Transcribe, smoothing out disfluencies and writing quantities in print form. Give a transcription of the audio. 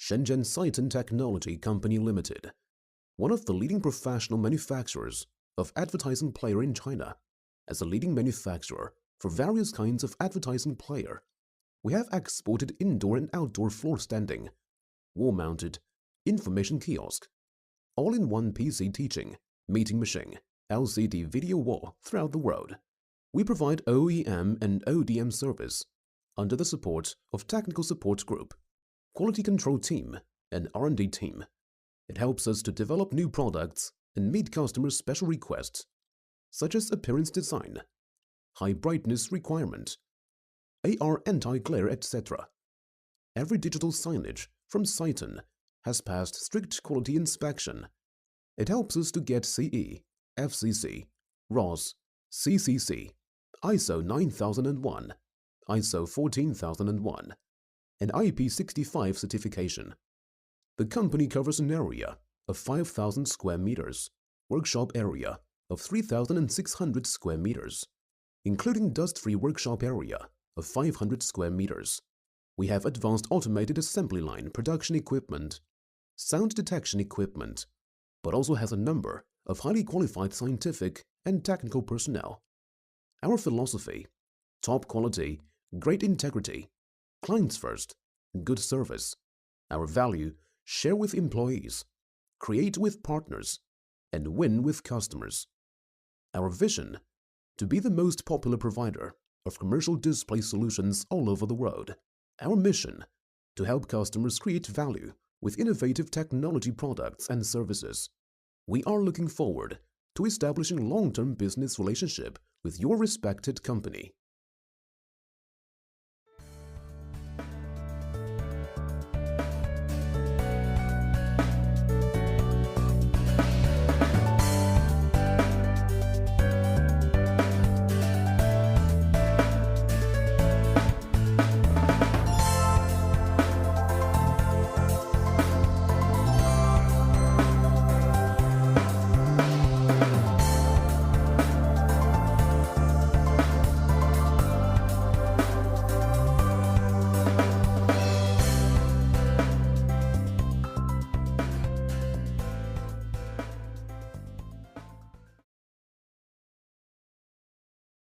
Shenzhen SYTON Technology Company Limited, one of the leading professional manufacturers of advertising player in China. As a leading manufacturer for various kinds of advertising player, we have exported indoor and outdoor floor standing, wall-mounted, information kiosk, all-in-one PC teaching, meeting machine, LCD video wall throughout the world. We provide OEM and ODM service under the support of Technical Support Group, Quality Control Team, and R&D Team. It helps us to develop new products and meet customers' special requests, such as appearance design, high brightness requirement, AR anti-glare, etc. Every digital signage from SYTON has passed strict quality inspection. It helps us to get CE, FCC, ROS, CCC, ISO 9001, ISO 14001, and IP65 certification. The company covers an area of 5,000 square meters, workshop area of 3,600 square meters, including dust-free workshop area of 500 square meters. We have advanced automated assembly line production equipment, sound detection equipment, but also has a number of highly qualified scientific and technical personnel. Our philosophy: top quality, great integrity, clients first, good service. Our value: share with employees, create with partners, and win with customers. Our vision: to be the most popular provider of commercial display solutions all over the world. Our mission: to help customers create value with innovative technology products and services. We are looking forward to establishing long-term business relationship with your respected company.